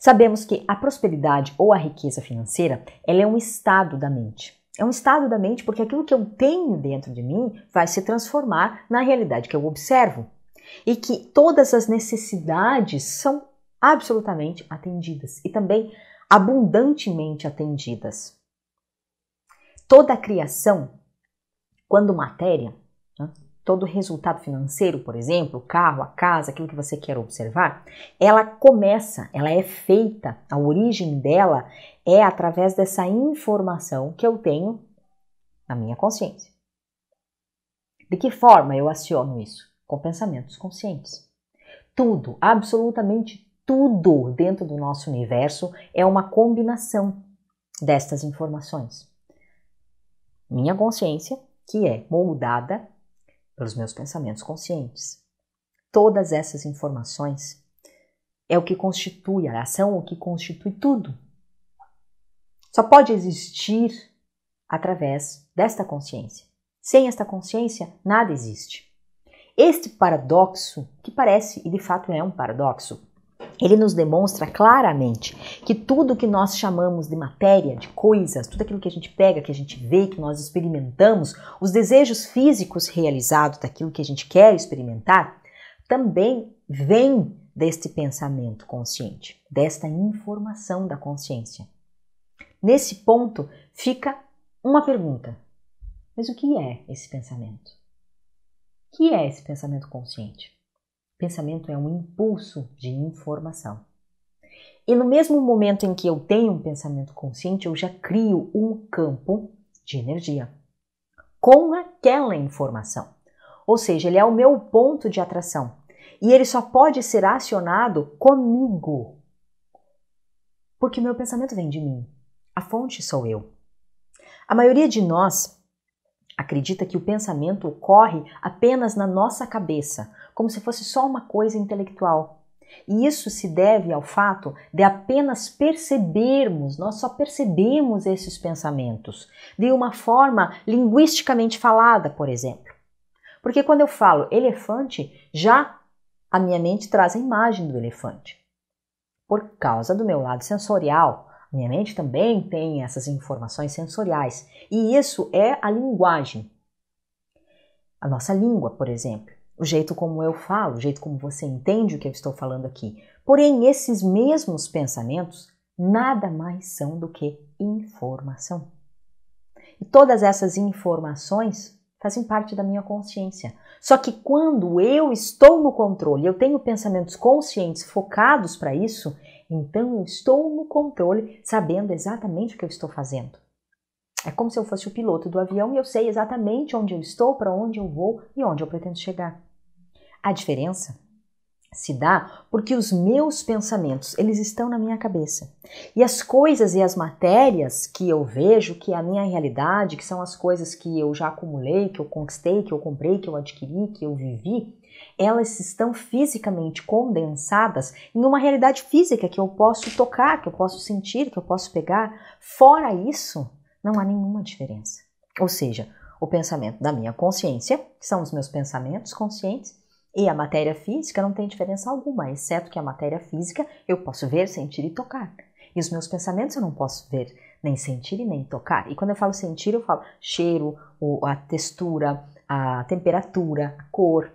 Sabemos que a prosperidade ou a riqueza financeira, ela é um estado da mente. É um estado da mente porque aquilo que eu tenho dentro de mim vai se transformar na realidade que eu observo. E que todas as necessidades são absolutamente atendidas e também abundantemente atendidas. Toda a criação, quando matéria, né, todo resultado financeiro, por exemplo, o carro, a casa, aquilo que você quer observar, ela começa, ela é feita, a origem dela é através dessa informação que eu tenho na minha consciência. De que forma eu aciono isso? Com pensamentos conscientes. Tudo, absolutamente tudo dentro do nosso universo é uma combinação destas informações. Minha consciência, que é moldada pelos meus pensamentos conscientes. Todas essas informações é o que constitui a ação, o que constitui tudo. Só pode existir através desta consciência. Sem esta consciência, nada existe. Este paradoxo, que parece e de fato é um paradoxo, ele nos demonstra claramente que tudo que nós chamamos de matéria, de coisas, tudo aquilo que a gente pega, que a gente vê, que nós experimentamos, os desejos físicos realizados daquilo que a gente quer experimentar, também vem deste pensamento consciente, desta informação da consciência. Nesse ponto fica uma pergunta: mas o que é esse pensamento? O que é esse pensamento consciente? Pensamento é um impulso de informação. E no mesmo momento em que eu tenho um pensamento consciente, eu já crio um campo de energia com aquela informação. Ou seja, ele é o meu ponto de atração. E ele só pode ser acionado comigo. Porque o meu pensamento vem de mim. A fonte sou eu. A maioria de nós acredita que o pensamento ocorre apenas na nossa cabeça, como se fosse só uma coisa intelectual. E isso se deve ao fato de apenas percebermos, nós só percebemos esses pensamentos de uma forma linguisticamente falada, por exemplo. Porque quando eu falo elefante, já a minha mente traz a imagem do elefante. Por causa do meu lado sensorial, minha mente também tem essas informações sensoriais. E isso é a linguagem. A nossa língua, por exemplo. O jeito como eu falo, o jeito como você entende o que eu estou falando aqui. Porém, esses mesmos pensamentos nada mais são do que informação. E todas essas informações fazem parte da minha consciência. Só que quando eu estou no controle, eu tenho pensamentos conscientes focados para isso, então eu estou no controle, sabendo exatamente o que eu estou fazendo. É como se eu fosse o piloto do avião e eu sei exatamente onde eu estou, para onde eu vou e onde eu pretendo chegar. A diferença se dá porque os meus pensamentos, eles estão na minha cabeça. E as coisas e as matérias que eu vejo, que é a minha realidade, que são as coisas que eu já acumulei, que eu conquistei, que eu comprei, que eu adquiri, que eu vivi, elas estão fisicamente condensadas em uma realidade física que eu posso tocar, que eu posso sentir, que eu posso pegar. Fora isso, não há nenhuma diferença. Ou seja, o pensamento da minha consciência, que são os meus pensamentos conscientes, e a matéria física não tem diferença alguma, exceto que a matéria física eu posso ver, sentir e tocar. E os meus pensamentos eu não posso ver, nem sentir e nem tocar. E quando eu falo sentir, eu falo cheiro, a textura, a temperatura, a cor.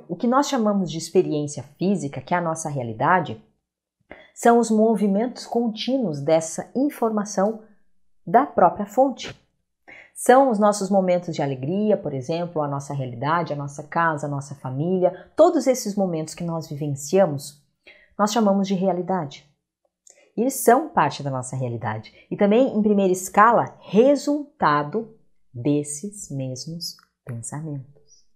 O que nós chamamos de experiência física, que é a nossa realidade, são os movimentos contínuos dessa informação da própria fonte. São os nossos momentos de alegria, por exemplo, a nossa realidade, a nossa casa, a nossa família. Todos esses momentos que nós vivenciamos, nós chamamos de realidade. E eles são parte da nossa realidade. E também, em primeira escala, resultado desses mesmos pensamentos.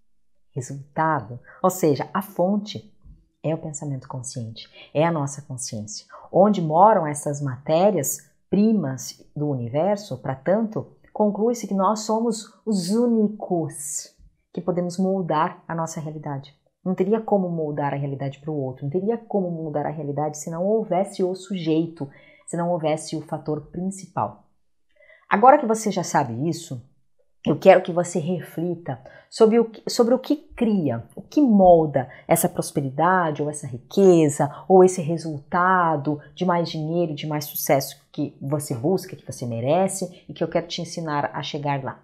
Resultado, ou seja, a fonte é o pensamento consciente, é a nossa consciência. Onde moram essas matérias primas do universo, para tanto, conclui-se que nós somos os únicos que podemos moldar a nossa realidade. Não teria como moldar a realidade para o outro, não teria como mudar a realidade se não houvesse o sujeito, se não houvesse o fator principal. Agora que você já sabe isso, Eu quero que você reflita sobre o que cria, o que molda essa prosperidade, ou essa riqueza, ou esse resultado de mais dinheiro, de mais sucesso que você busca, que você merece e que eu quero te ensinar a chegar lá.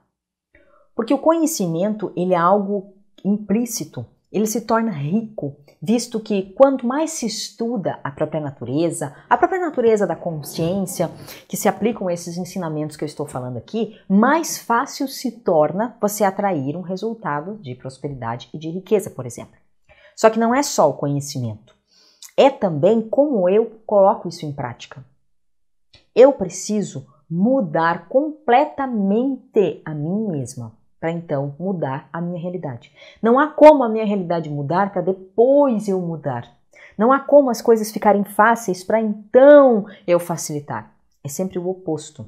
Porque o conhecimento, ele é algo implícito, ele se torna rico, visto que quanto mais se estuda a própria natureza da consciência, que se aplicam esses ensinamentos que eu estou falando aqui, mais fácil se torna você atrair um resultado de prosperidade e de riqueza, por exemplo. Só que não é só o conhecimento, é também como eu coloco isso em prática. Eu preciso mudar completamente a mim mesma, para então mudar a minha realidade. Não há como a minha realidade mudar para depois eu mudar. Não há como as coisas ficarem fáceis para então eu facilitar. É sempre o oposto.